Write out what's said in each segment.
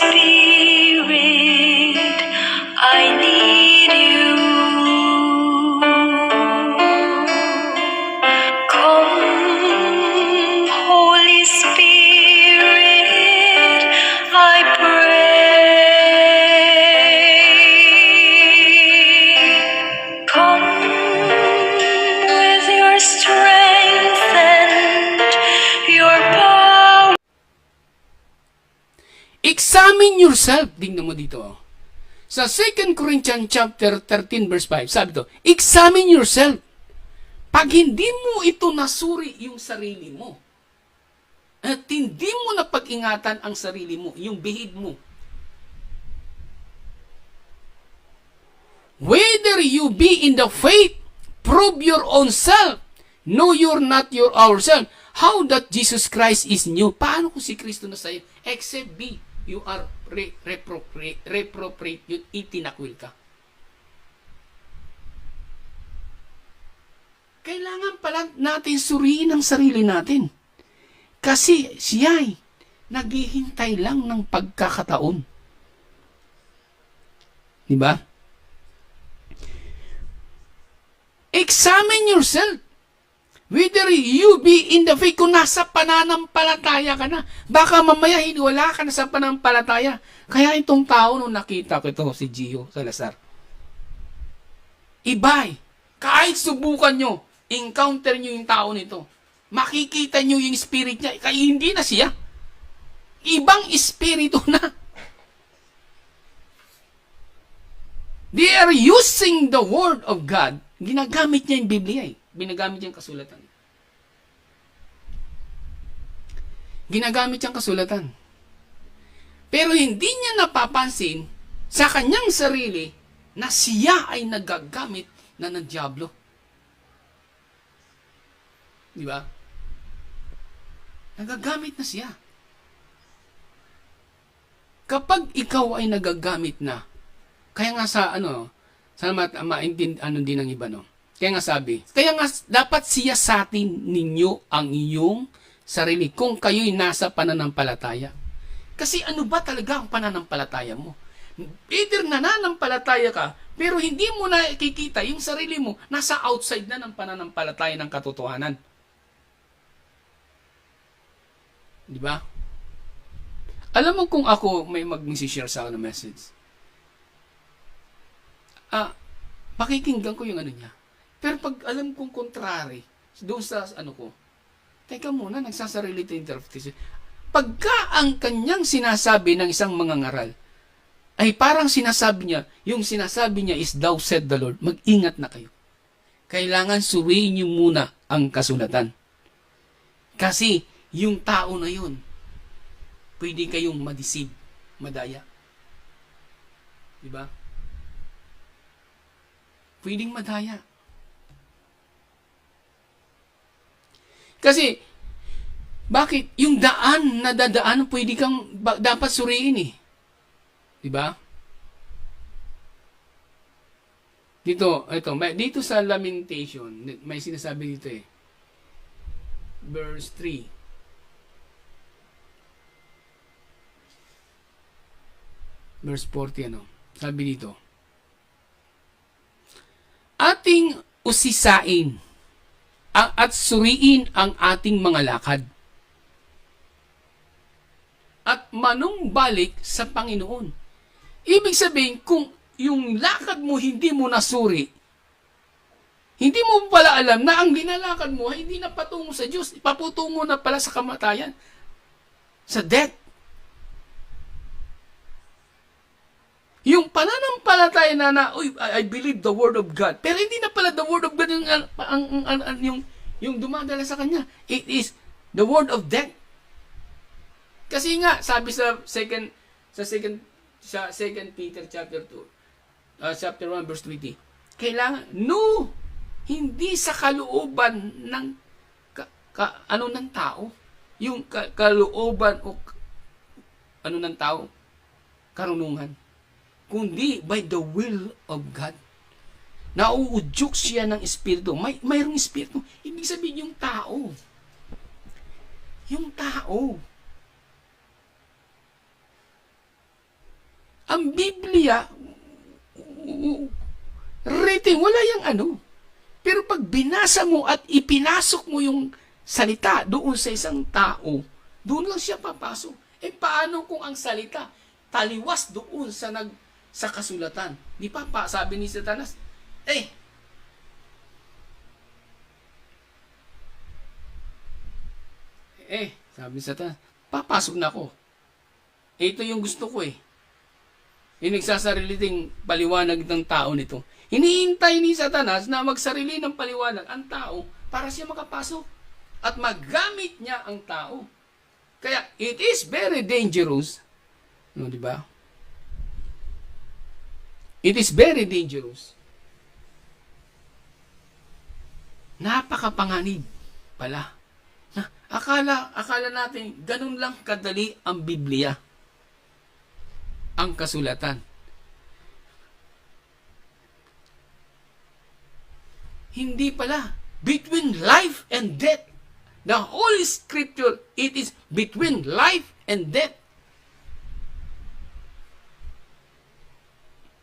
Spirit, I need you. Come, Holy Spirit, I pray. Come with your strength and your power. Examine yourself. Tingnan mo dito. Sa 2 Corinthians chapter 13 verse 5, sabi to, examine yourself. Pag hindi mo ito nasuri yung sarili mo, at hindi mo na pag-ingatan ang sarili mo, yung bihid mo, whether you be in the faith, prove your own self. Know you're not your ourself. How that Jesus Christ is in you. Paano kung si Kristo na sa'yo? Except be, you are reprobate, yun, itinakwil ka. Kailangan pala natin suriin ang sarili natin. Kasi siya'y naghihintay lang ng pagkakataon. Diba? Examine yourself. Whether you be in the faith, kung nasa pananampalataya ka na, baka mamaya wala ka na sa pananampalataya. Kaya itong tao nung nakita ko ito, si Gio Salazar, ibay, kahit subukan nyo, encounter nyo yung tao nito, makikita nyo yung spirit niya, kaya hindi na siya. Ibang espiritu na. They are using the word of God. Ginagamit niya yung Biblia eh. Ginagamit niya yung kasulatan. Ginagamit niya yung kasulatan. Pero hindi niya napapansin sa kanyang sarili na siya ay nagagamit na ng dyablo. Di ba? Nagagamit na siya. Kapag ikaw ay nagagamit na, kaya nga sa din ng iba, no? Kaya nga sabi, kaya nga dapat siyasatin ninyo ang iyong sarili kung kayo'y nasa pananampalataya. Kasi ano ba talaga ang pananampalataya mo? Either nananampalataya ka, pero hindi mo nakikita yung sarili mo, nasa outside na ng pananampalataya ng katotohanan. Di ba? Alam mo kung ako may mag-share sa akin ng message, pakikinggan ko yung ano niya. Pero pag alam kong contrary, doon sa teka muna, nagsasarili ito interpretation. Pagka ang kanyang sinasabi ng isang mangangaral, ay parang sinasabi niya, yung sinasabi niya is, thou said the Lord, mag-ingat na kayo. Kailangan suriin niyo muna ang kasulatan. Kasi, yung tao na yun, pwede kayong madeceive, madaya. Diba? Pwedeng madaya. Kasi, bakit? Yung daan na dadaan, pwede kang dapat suriin eh. Diba? Dito sa Lamentation, may sinasabi dito eh. Verse 3. Verse 40, sabi dito, ating usisain at suriin ang ating mga lakad at manumbalik sa Panginoon. Ibig sabihin, kung yung lakad mo hindi mo nasuri, hindi mo pala alam na ang ginalakad mo hindi na patungo sa Diyos, ipaputungo na pala sa kamatayan, sa death. Yung pananampalataya I believe the word of God. Pero hindi na pala the word of God yung dumadala sa kanya. It is the word of death. Kasi nga, sabi sa 2 Peter chapter 2, chapter 1 verse 20, kailangan, hindi sa kalooban ng ng tao. Yung kalooban o ng tao, karunungan. Kundi by the will of God. Nauudyok siya ng espiritu. Mayroong espiritu. Ibig sabihin yung tao. Yung tao. Ang Biblia, written, wala yung ano. Pero pag binasa mo at ipinasok mo yung salita doon sa isang tao, doon lang siya papasok. Paano kung ang salita taliwas doon sa kasulatan? Di pa sabi ni Satanas, sabi ni Satanas, papasok na ako. Ito yung gusto ko Yung nagsasariliting paliwanag ng tao nito. Hinihintay ni Satanas na magsarili ng paliwanag ang tao para siya makapasok at magamit niya ang tao. Kaya it is very dangerous. No, di ba? It is very dangerous. Napakapanganib pala. Akala natin ganun lang kadali ang Biblia. Ang kasulatan. Hindi pala. Between life and death. The Holy Scripture, it is between life and death.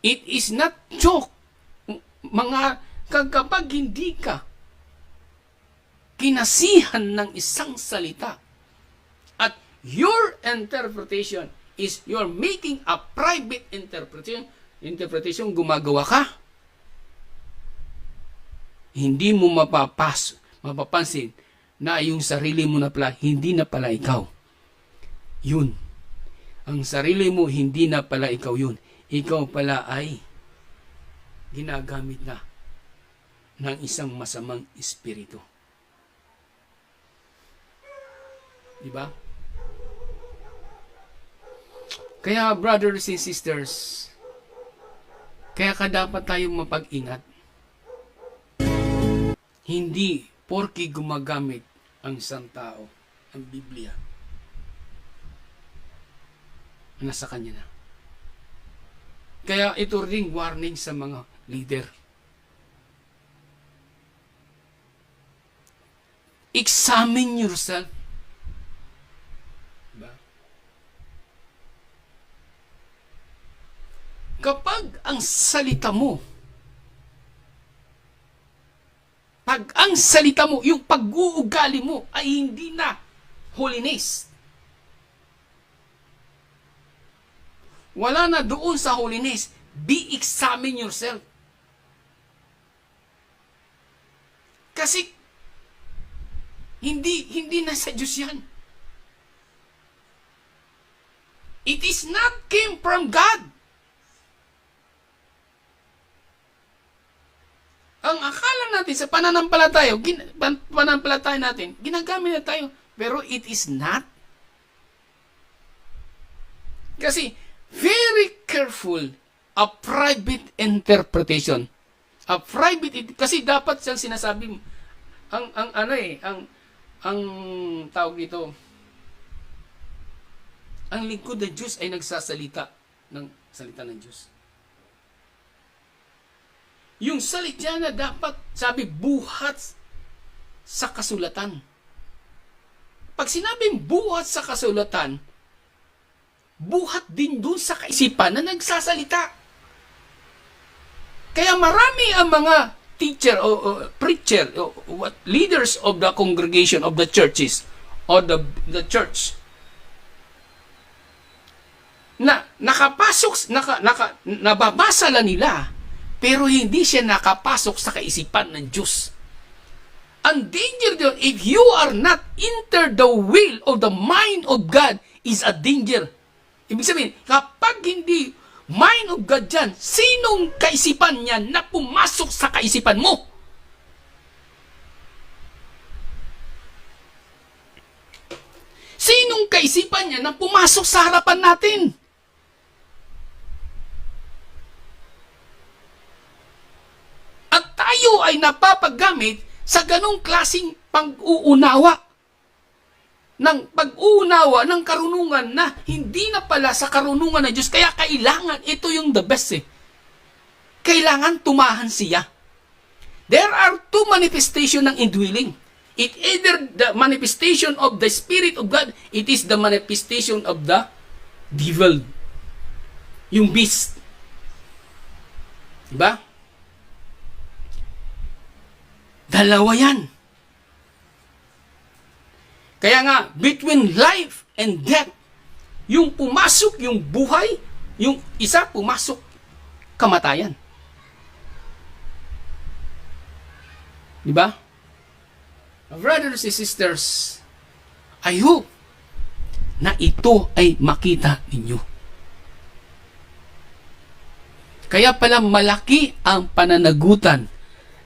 It is not joke. Kapag hindi ka kinasihan ng isang salita at your interpretation is you're making a private interpretation, gumagawa ka, hindi mo mapapansin na yung sarili mo na pala, hindi na pala ikaw. Yun. Ang sarili mo, hindi na pala ikaw yun. Ikaw pala ay ginagamit na ng isang masamang espiritu. Diba? Kaya brothers and sisters, kaya dapat tayong mapag-ingat. Hindi porke gumagamit ang isang tao, ang Biblia, nasa kanya na. Kaya ito ring warning sa mga leader. Examine yourself. Diba? Kapag ang salita mo, yung pag-uugali mo ay hindi na holiness. Wala na doon sa holiness. Examine yourself. Kasi hindi na sa Diyos yan. It is not came from God. Ang akala natin sa pananampalataya natin, ginagamit na tayo. Pero it is not. Kasi, very careful a private interpretation. Kasi dapat siyang sinasabi, ang tawag dito, ang lingkod ng Diyos ay nagsasalita ng salita ng Diyos. Yung salita na dapat, sabi, buhat sa kasulatan. Pag sinabing buhat sa kasulatan, buhat din dun sa kaisipan na nagsasalita. Kaya marami ang mga teacher o preacher o leaders of the congregation of the churches or the church na nababasa lang nila pero hindi siya nakapasok sa kaisipan ng Diyos. Ang danger doon, if you are not enter the will of the mind of God, is a danger. Ibig sabihin, kapag hindi mind of God dyan, sinong kaisipan niya na pumasok sa kaisipan mo? Sinong kaisipan niya na pumasok sa harapan natin? At tayo ay napapagamit sa ganong klaseng pag-uunawa. Ng pag-uunawa ng karunungan na hindi na pala sa karunungan ng Diyos. Kaya kailangan, ito yung the best Kailangan tumahan siya. There are two manifestation ng indwelling. It either the manifestation of the Spirit of God, it is the manifestation of the devil. yung beast. Diba? Dalawa yan. Kaya nga, between life and death, yung pumasok, yung buhay, yung isa pumasok, kamatayan. Diba? Brothers and sisters, I hope na ito ay makita ninyo. Kaya pala malaki ang pananagutan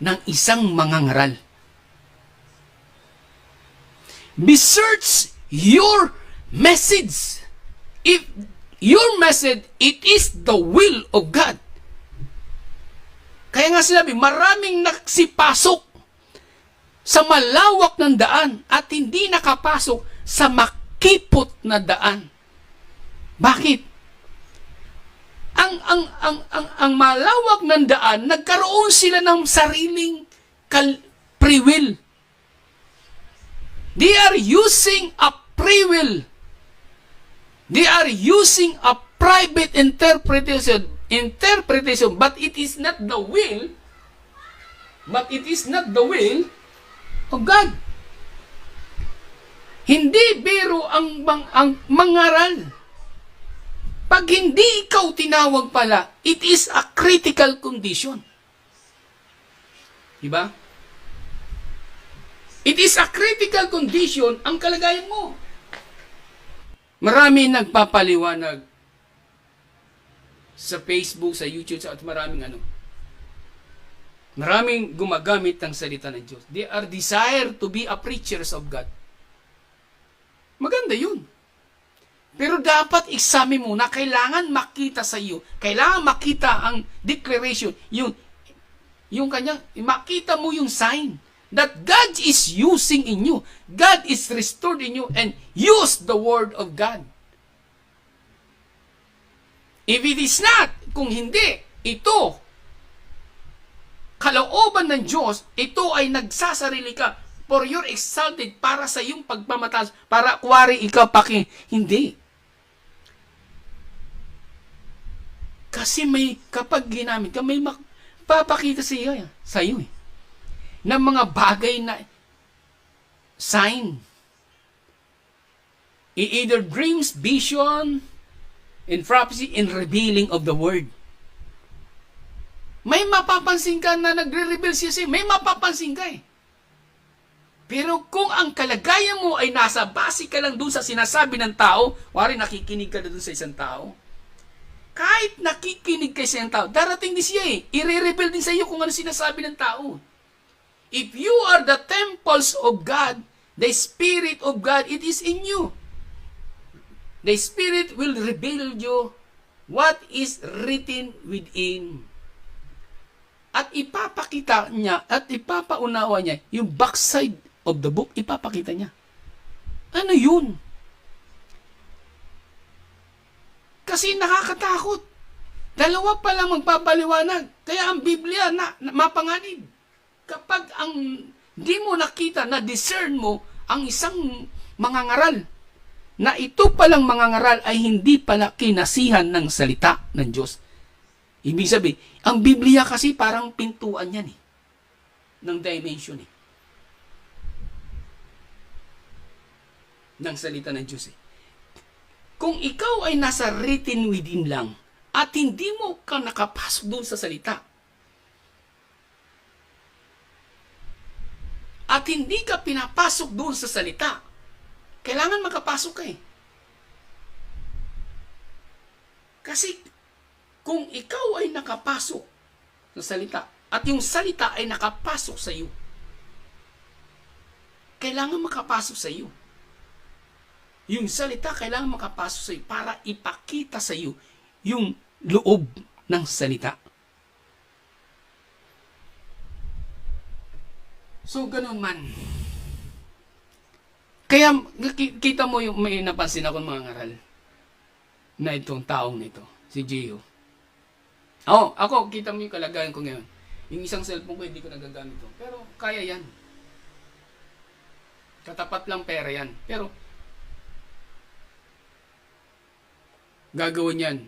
ng isang mangangaral. Research your message. If your message, it is the will of God. Kaya nga sinabi, maraming nagsipasok sa malawak ng daan at hindi nakapasok sa makipot na daan. Bakit? Ang malawak ng daan, nagkaroon sila ng sariling free will. They are using a free will. They are using a private interpretation, but it is not the will, of God. Hindi biro ang mangaral. Pag hindi ikaw tinawag pala, it is a critical condition. Diba? It is a critical condition ang kalagayan mo. Marami nagpapaliwanag sa Facebook, sa YouTube, at maraming gumagamit ng salita ng Diyos. They are desire to be a preachers of God. Maganda yun. Pero dapat examine muna, kailangan makita sa iyo, kailangan makita ang declaration, yung kanyang, makita mo yung sign that God is using in you, God is restored in you, and use the word of God. If it is not, kung hindi, ito, kalooban ng Diyos, ito ay nagsasarili ka for your exalted, para sa iyong pagpamataas, para kuwari ikaw hindi. Kasi kapag ginamit ka, may papakita sa iyo ng mga bagay na sign. Either dreams, vision, and prophecy, and revealing of the word. May mapapansin ka na nagre-reveal siya sa'yo. May mapapansin ka Pero kung ang kalagayan mo ay nasa base ka lang doon sa sinasabi ng tao, wari nakikinig ka na doon sa isang tao, kahit nakikinig kayo sa isang tao, darating din siya i-reveal din sa iyo kung ano sinasabi ng tao. If you are the temples of God, the Spirit of God, it is in you. The Spirit will reveal you what is written within. At ipapakita niya, at ipapaunawa niya, yung backside of the book, ipapakita niya. Ano yun? Kasi nakakatakot. Dalawa pa lang magpapaliwanag. Kaya ang Biblia mapanganib. Kapag di mo nakita, na-discern mo ang isang mangangaral, na ito palang mangangaral ay hindi pala kinasihan ng salita ng Diyos. Ibig sabihin, ang Biblia kasi parang pintuan yan ng dimension ng salita ng Diyos Kung ikaw ay nasa written within lang at hindi mo ka nakapasok doon sa salita at hindi ka pinapasok doon sa salita, kailangan makapasok ka Kasi kung ikaw ay nakapasok sa salita at yung salita ay nakapasok sa iyo, kailangan makapasok sa iyo. Yung salita kailangan makapasok sa iyo para ipakita sa iyo yung loob ng salita. So, ganun man. Kaya, kita mo yung may napansin ako mga ngaral na itong taong nito, si Gio. Ako, kita mo yung kalagayan ko ngayon. Yung isang cellphone ko, hindi ko nagagamit ito. Pero, kaya yan. Katapat lang pera yan. Pero, gagawin yan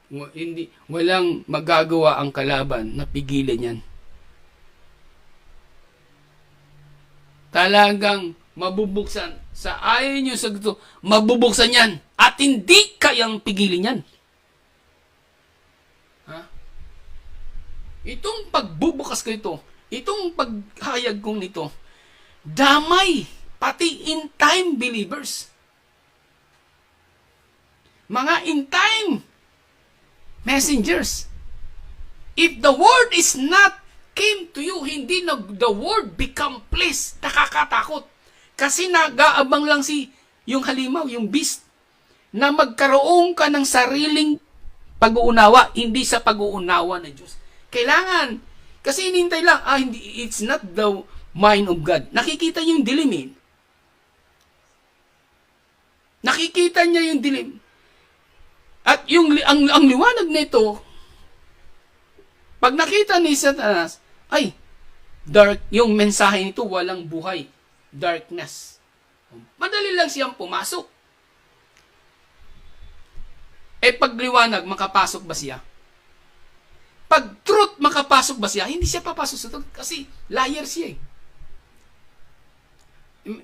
Hindi, walang magagawa ang kalaban na pigilan yan. Talagang mabubuksan. Sa ayon nyo sa gusto, mabubuksan yan. At hindi kayang pigilin yan. Ha? Itong pagbubukas ko ito, itong paghayag kong nito, damay, pati in-time believers. Mga in-time messengers. If the word is not came to you, hindi the word become flesh. Nakakatakot. Kasi nag-aabang lang yung halimaw, yung beast, na magkaroon ka ng sariling pag-uunawa, hindi sa pag-uunawa ng Diyos. Kailangan, kasi inintay lang, hindi, it's not the mind of God. Nakikita niyo yung dilim eh. Nakikita niya yung dilim. At ang liwanag nito, pag nakita ni Satanas, ay, dark, yung mensahe nito, walang buhay. Darkness. Madali lang siyang pumasok. Pag liwanag, makapasok ba siya? Pag truth, makapasok ba siya? Hindi siya papasok sa truth kasi liar siya eh.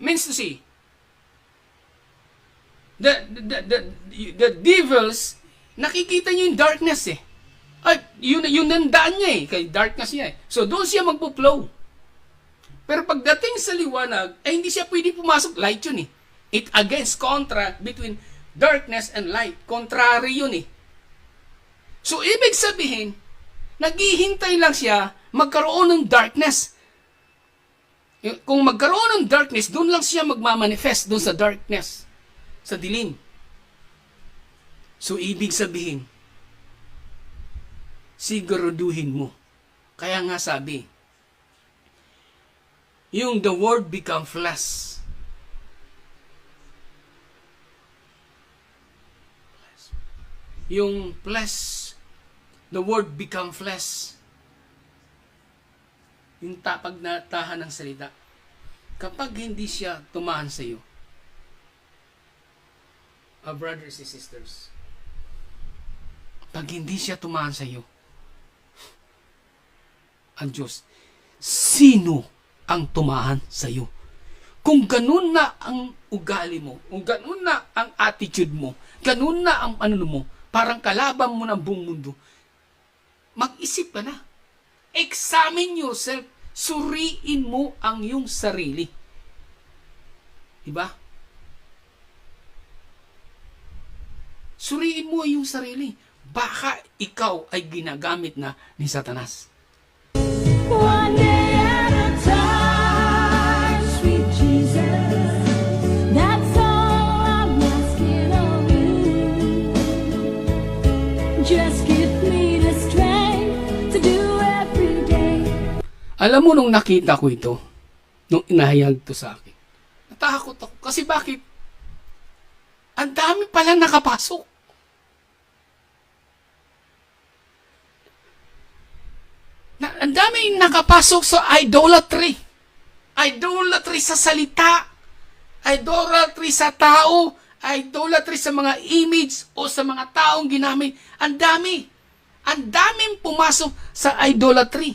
Means to say, the devils, nakikita niyo yung darkness eh. Ay, yun nandaan niya eh, kay darkness niya eh. So, doon siya magpo-flow. Pero pagdating sa liwanag, ay hindi siya pwede pumasok. Light yun eh. It against contra between darkness and light. Contrary yun eh. So, ibig sabihin, naghihintay lang siya magkaroon ng darkness. Kung magkaroon ng darkness, doon lang siya magmamanifest, doon sa darkness. Sa dilim. So, ibig sabihin, siguraduhin mo. Kaya nga sabi, yung the word become flesh. Yung flesh, the word become flesh. Yung tapag na tahan ng salita. Kapag hindi siya tumahan sa iyo, brothers and sisters, pag hindi siya tumahan sa iyo, ang Diyos, sino ang tumahan sa iyo? Kung ganun na ang ugali mo, kung ganun na ang attitude mo, ganun na ang ano mo, parang kalaban mo ng buong mundo, mag-isip ka na. Examine yourself. Suriin mo ang iyong sarili. Diba? Suriin mo ang iyong sarili. Baka ikaw ay ginagamit na ni Satanas. One day at a time, sweet Jesus. That's all I'm asking of you. Just give me the strength to do every day. Alam mo, nung nakita ko ito, nung inahayag to sa akin, natakot ako. Kasi bakit? Ang dami pala nakapasok. Ang dami nakapasok sa idolatry. Idolatry sa salita. Idolatry sa tao. Idolatry sa mga image o sa mga taong ginamit. Ang dami. Ang daming pumasok sa idolatry.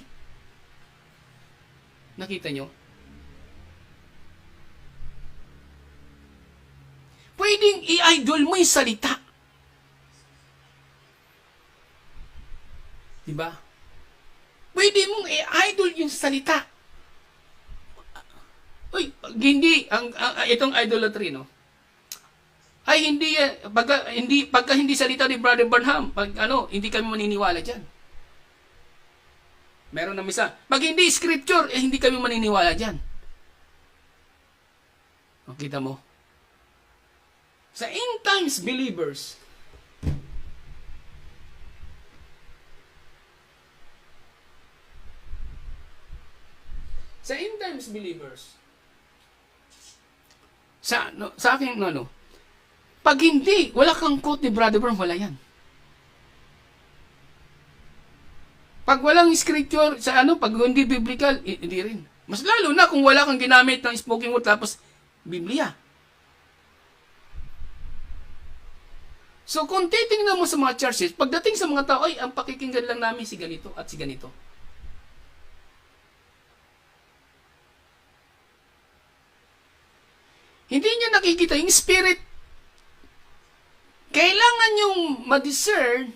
Nakita nyo? Pwedeng i-idol mo yung salita. Diba? Pwede mong i-idol yung salita. Uy, hindi, itong idolatry, no? Ay, hindi, pagka hindi salita ni Brother Branham, hindi kami maniniwala dyan. Meron na misa. Pag hindi scripture, hindi kami maniniwala dyan. O, kita mo? Sa end times believers, sa akin, pag hindi, wala kang quote ni Brother Branham, wala yan. Pag walang scripture, pag hindi biblical, hindi rin. Mas lalo na kung wala kang ginamit ng spoken word tapos Biblia. So kung titingnan mo sa mga churches, pagdating sa mga tao, ay, ang pakikinggan lang namin si ganito at si ganito. Hindi niya nakikita yung spirit. Kailangan yung ma-discern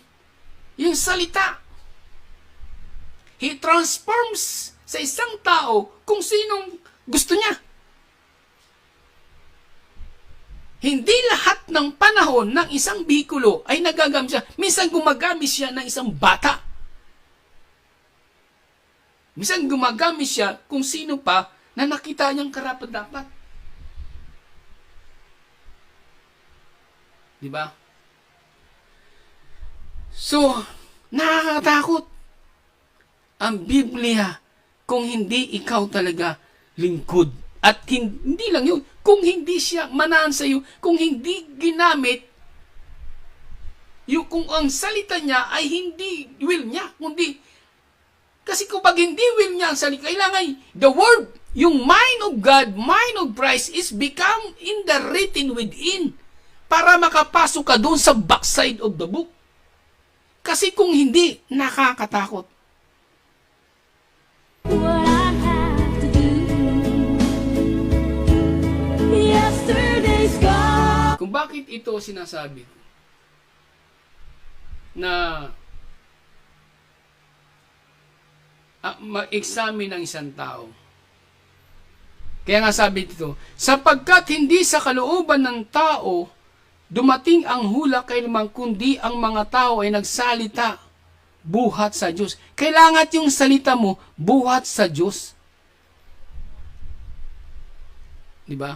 yung salita. He transforms sa isang tao kung sinong gusto niya. Hindi lahat ng panahon ng isang bikulo ay nagagamit siya. Minsan gumagamit siya ng isang bata. Minsan gumagamit siya kung sino pa na nakita niyang karapat-dapat. Diba? So, nakakatakot ang Biblia kung hindi ikaw talaga lingkod. At hindi lang yun, kung hindi siya manahan sa iyo, kung hindi ginamit, yung kung ang salita niya ay hindi will niya, kundi, kasi kapag hindi will niya ang salita, kailangan the word, yung mind of God, mind of Christ is become in the written within para makapasok ka doon sa backside of the book. Kasi kung hindi, nakakatakot. What I have to do. Yesterday's gone. Kung bakit ito sinasabi ko, na ma-examine ng isang tao. Kaya nga sabi dito, sapagkat hindi sa kalooban ng tao dumating ang hula kailanman kundi ang mga tao ay nagsalita buhat sa Diyos. Kailangan yung salita mo buhat sa Diyos. Diba?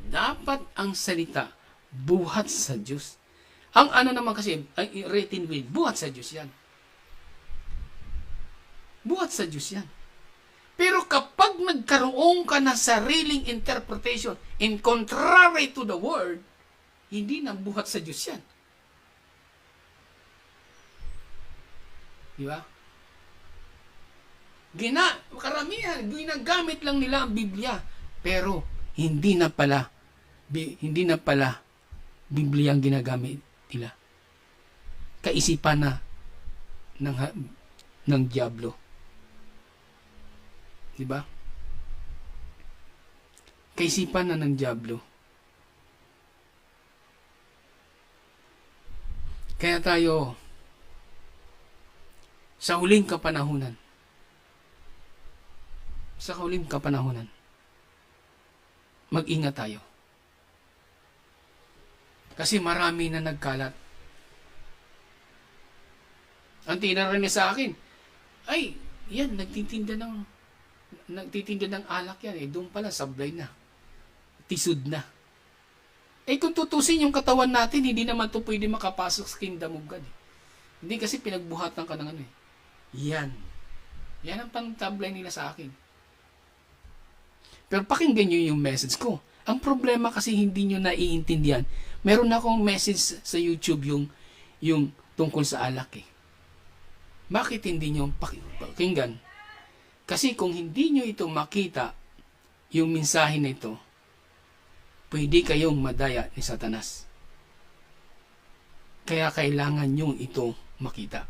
Dapat ang salita buhat sa Diyos. Ang ano naman kasi, ang written will, buhat sa Diyos yan. Buhat sa Diyos yan. Pero kapag nagkaroon ka na sariling interpretation in contrary to the word, hindi na buhat sa Diyos yan. Di ba? Karamihan, ginagamit lang nila ang Biblia. Pero hindi na pala Biblia ang ginagamit nila. Kaisipan na ng diablo. Diba? Kaisipan na ng diablo. Kaya tayo, sa huling kapanahunan, mag-ingat tayo. Kasi marami na nagkalat. Ang tinarinig sa akin, ay, yan, nagtitinda ng alak yan. Doon pala, sablay na. Tisod na. Kung tutusin yung katawan natin, hindi naman ito pwede makapasok sa kingdom of God. Hindi kasi pinagbuhatan ka ng ano. Yan. Yan ang pang-tablay nila sa akin. Pero pakinggan nyo yung message ko. Ang problema kasi hindi nyo naiintindihan. Meron akong message sa YouTube yung tungkol sa alak eh. Bakit hindi nyo pakinggan? Kasi kung hindi nyo ito makita, yung mensahe na ito, pwede kayong madaya ni Satanas. Kaya kailangan nyo ito makita.